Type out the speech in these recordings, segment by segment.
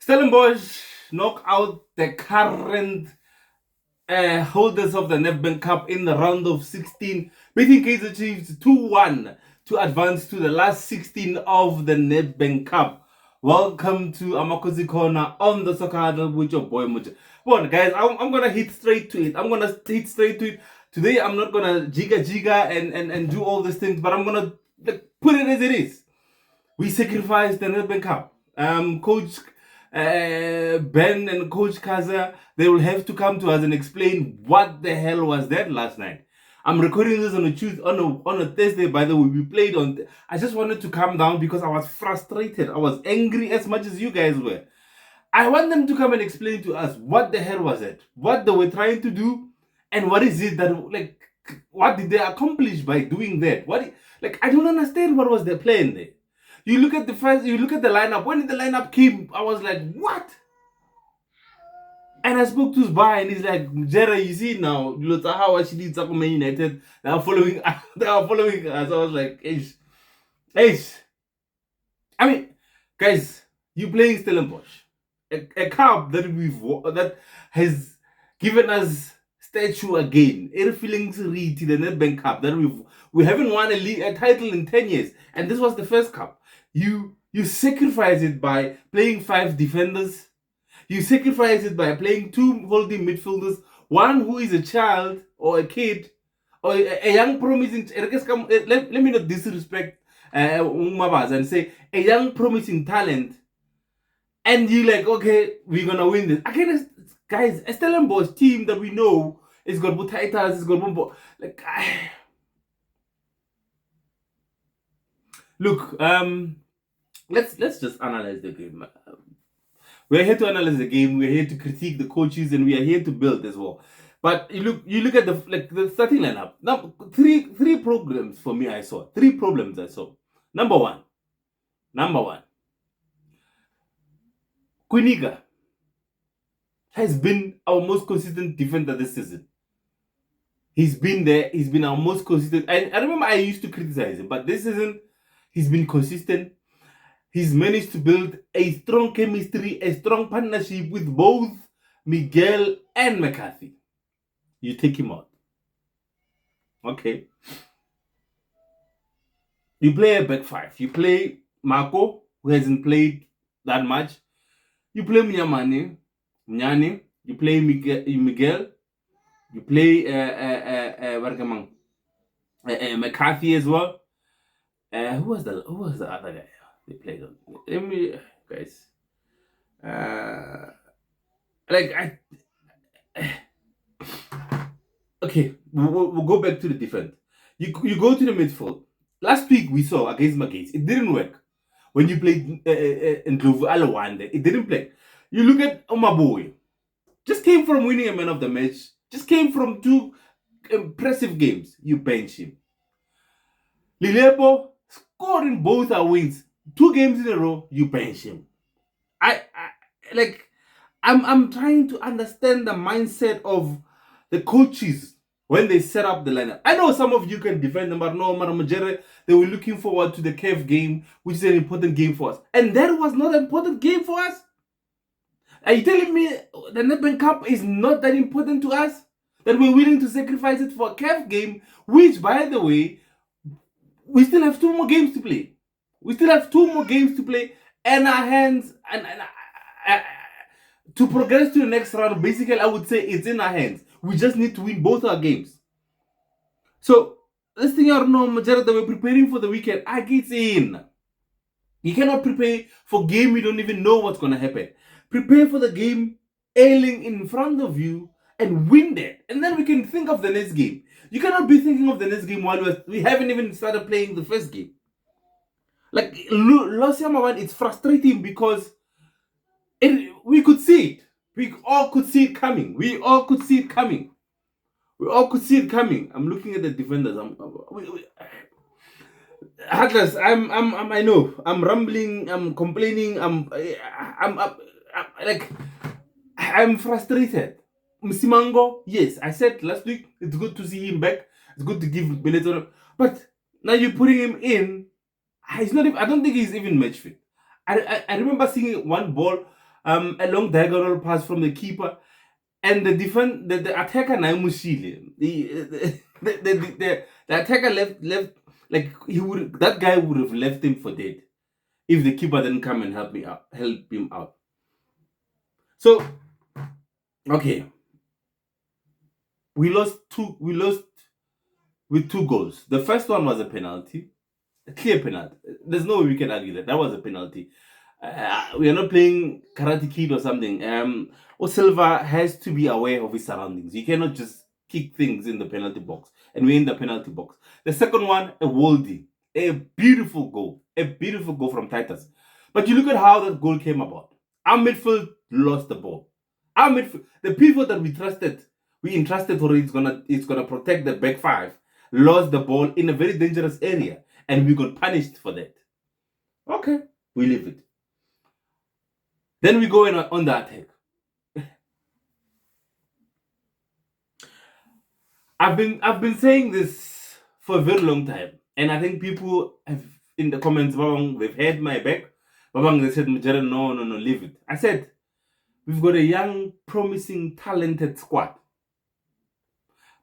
Stellenbosh knock out the current holders of the NEDBANK Cup in the round of 16, beating Kaizer Chiefs 2-1 to advance to the last 16 of the NEDBANK Cup. Welcome to Amakosi Corner on the Soccer Huddle with your boy Mojere. Well, guys, I'm gonna hit straight to it. Today, I'm not gonna jigga and do all these things, but I'm gonna put it as it is. We sacrificed the NEDBANK Cup. Coach Ben and Coach KAZE, they will have to come to us and explain what the hell was that last night. I'm recording this on a Tuesday, on a Thursday. By the way, we played on. I just wanted to calm down because I was frustrated. I was angry as much as you guys were. I want them to come and explain to us what the hell was it, what they were trying to do, and what is it that what did they accomplish by doing that? I don't understand what was their plan there. You look at the lineup. When the lineup came, I was like, what? And I spoke to Sbai and he's like, Mojere, you see now, how actually it's Man United. They are following us. I was like, H. I mean, guys, you playing Stellenbosh. A cup that has given us statue again. Air feelings read to the NEDBANK Cup that we haven't won a title in 10 years. And this was the first cup. You sacrifice it by playing 5 defenders. You sacrifice it by playing 2 holding midfielders, one who is a child or a kid or a young promising. Let me not disrespect Umabaz and say a young promising talent, and you like, okay, we're gonna win this again, guys. A Stellenbosh team that we know is got Butaitas, it's got Bumbo. Look, let's just analyze the game. We're here to analyze the game. We're here to critique the coaches, and we are here to build as well. But you look at the starting lineup. Now, three problems for me. I saw 3 problems. I saw. Number one, Kuniga has been our most consistent defender this season. He's been there. He's been our most consistent. I remember I used to criticize him, but this season he's been consistent. He's managed to build a strong chemistry, a strong partnership with both Miguel and McCarthy. You take him out. Okay. You play a back 5. You play Marco, who hasn't played that much. You play Mnyani. You play Miguel. You play McCarthy as well. Who was the other guy they played on? Let me, guys. Okay, we'll go back to the defense. You go to the midfield. Last week we saw against Magates, it didn't work. When you played in Ndlovu Alawande, it didn't play. You look at Omaboy, just came from winning a man of the match, just came from 2 impressive games. You bench him. Lilepo scored in both our wins, 2 games in a row. You bench him. I'm trying to understand the mindset of the coaches when they set up the lineup. I know some of you can defend them, but no, Mojere, they were looking forward to the KF game, which is an important game for us. And that was not an important game for us? Are you telling me the NEDBANK Cup is not that important to us? That we're willing to sacrifice it for a KF game, which, by the way, we still have 2 more games to play. And our hands, to progress to the next round, basically, I would say it's in our hands. We just need to win both our games. So, this thing I know, Mojere, that we're preparing for the weekend, I get in. You cannot prepare for a game you don't even know what's going to happen. Prepare for the game ailing in front of you and win that. And then we can think of the next game. You cannot be thinking of the next game while we haven't even started playing the first game. Last time around, it's frustrating because we could see it. We all could see it coming. I'm looking at the defenders. Atlas, I know. I'm rambling. I'm complaining. I'm frustrated. Msimango, yes, I said last week it's good to see him back. It's good to give minutes on him. But now you're putting him in. He's not. I don't think he's even match fit. I remember seeing one ball A long diagonal pass from the keeper, and the attacker Naimushile. The attacker left like that guy would have left him for dead if the keeper didn't come and help him out. So okay, we lost with 2 goals. The first one was a penalty, a clear penalty. There's no way we can argue that was a penalty. We are not playing Karate Kid or something. Silva has to be aware of his surroundings. You cannot just kick things in the penalty box, and we're in the penalty box. The second one, a worldie, a beautiful goal from Titus. But you look at how that goal came about. Our midfield lost the ball. Our midfield, the people that we entrusted for it's gonna protect the back 5, lost the ball in a very dangerous area, and we got punished for that. Okay, we leave it. Then we go in on the attack. I've been saying this for a very long time, and I think people have in the comments, they've had my back. They said, Mojere, no, leave it. I said, we've got a young, promising, talented squad.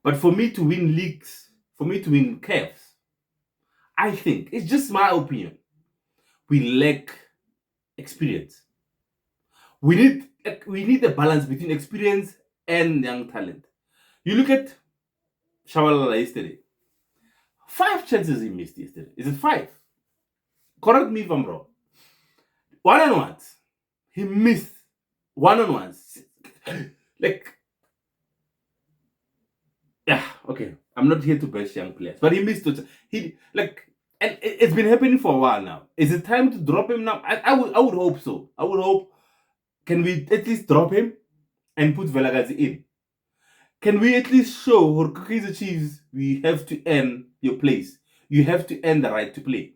But for me to win leagues, for me to win CAFs, I think, it's just my opinion, we lack experience. We need a balance between experience and young talent. You look at SHABALALA yesterday. 5 chances he missed yesterday. Is it 5? Correct me if I'm wrong. One-on-ones. He missed one-on-ones. Yeah, okay. I'm not here to bash young players, but he missed it. And it's been happening for a while now. Is it time to drop him now? I would hope so. I would hope. Can we at least drop him and put Velagazi in? Can we at least show Kaizer Chiefs we have to earn your place? You have to earn the right to play.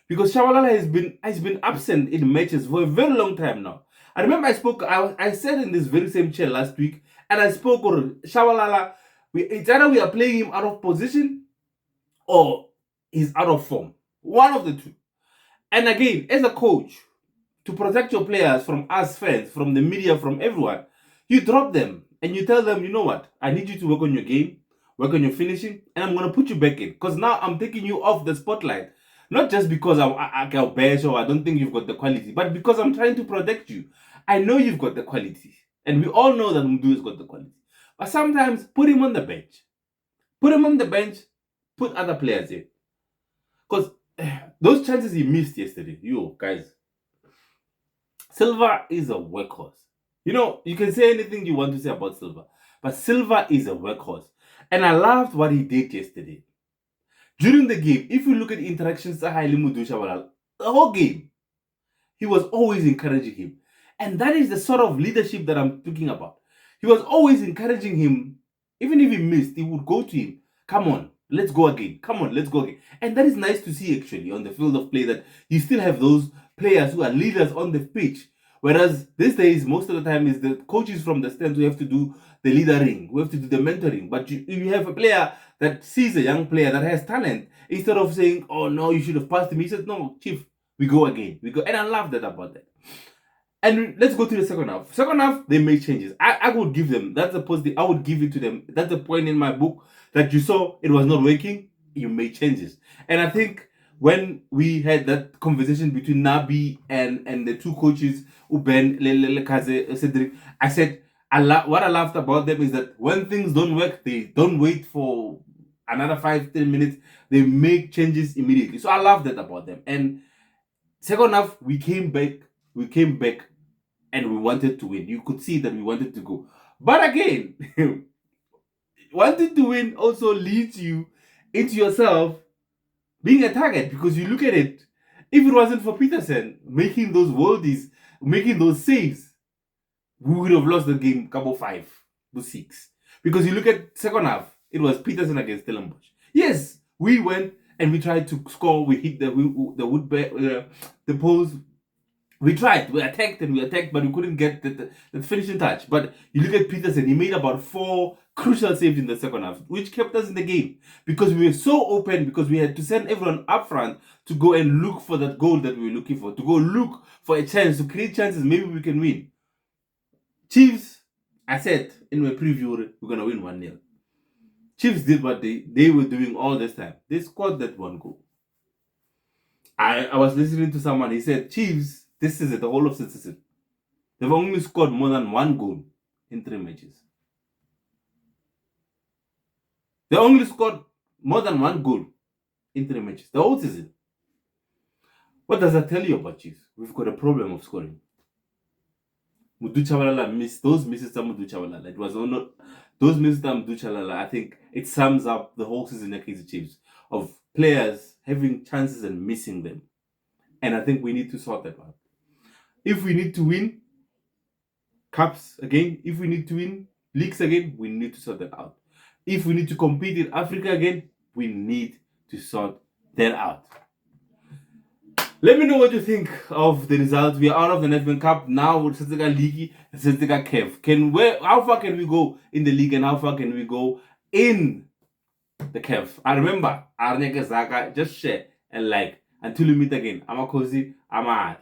Because SHABALALA has been absent in matches for a very long time now. I remember I said in this very same chair last week, and I spoke on SHABALALA. It's either we are playing him out of position or he's out of form. One of the two. And again, as a coach, to protect your players from us fans, from the media, from everyone, you drop them and you tell them, you know what, I need you to work on your game, work on your finishing, and I'm going to put you back in. Because now I'm taking you off the spotlight. Not just because I can bash or I don't think you've got the quality, but because I'm trying to protect you. I know you've got the quality. And we all know that Mdu has got the quality. But sometimes put him on the bench. Put him on the bench, put other players in. Because those chances he missed yesterday, you guys, Silva is a workhorse. You know, you can say anything you want to say about Silva, but Silva is a workhorse. And I loved what he did yesterday. During the game, if you look at interactions, the whole game, he was always encouraging him. And that is the sort of leadership that I'm talking about. He was always encouraging him. Even if he missed, he would go to him. Come on, let's go again. Come on, let's go again. And that is nice to see, actually, on the field of play, that you still have those players who are leaders on the pitch. Whereas these days, most of the time, is the coaches from the stands who have to do the leadering, who have to do the mentoring. But you have a player that sees a young player that has talent. Instead of saying, oh, no, you should have passed him, he said, no, Chief, we go again. We go. And I love that about that. And let's go to the second half. Second half, they made changes. I would give them. That's a positive. I would give it to them. That's the point in my book that you saw it was not working. You made changes. And I think when we had that conversation between Nabi and the two coaches, Uben, KAZE, Cedric, I said, what I loved about them is that when things don't work, they don't wait for another 5-10 minutes. They make changes immediately. So I love that about them. And second half, we came back and we wanted to win. You could see that we wanted to go. But again, wanting to win also leads you into yourself being a target, because you look at it, if it wasn't for Peterson making those worldies, making those saves, we would have lost the game couple 5-6. Because you look at second half, it was Peterson against Stellenbosh. Yes, we went and we tried to score. We hit the poles. We tried, we attacked, but we couldn't get the finishing touch. But you look at Peterson, he made about 4 crucial saves in the second half, which kept us in the game. Because we were so open, because we had to send everyone up front to go and look for that goal that we were looking for, to go look for a chance, to create chances, maybe we can win. Chiefs, I said in my preview, we're going to win 1-0. Chiefs did what they were doing all this time. They scored that one goal. I was listening to someone, he said, Chiefs, this is it, the whole of the season. They've only scored more than 1 goal in 3 matches. They only scored more than 1 goal in 3 matches. The whole season. What does that tell you about Chiefs? We've got a problem of scoring. Mudu Chabalala missed those misses to Mudu Chabalala. It was not those misses to Mudu Chabalala. I think it sums up the whole season of Kaizer Chiefs of players having chances and missing them. And I think we need to sort that out. If we need to win cups again, if we need to win leagues again, we need to sort that out. If we need to compete in Africa again, we need to sort that out. Let me know what you think of the results. We are out of the NEDBANK Cup now. It's league, it's KEV. How far can we go in the league and how far can we go in the KEV? I remember, just share and like. Until we meet again, I'm a Kozi, I'm a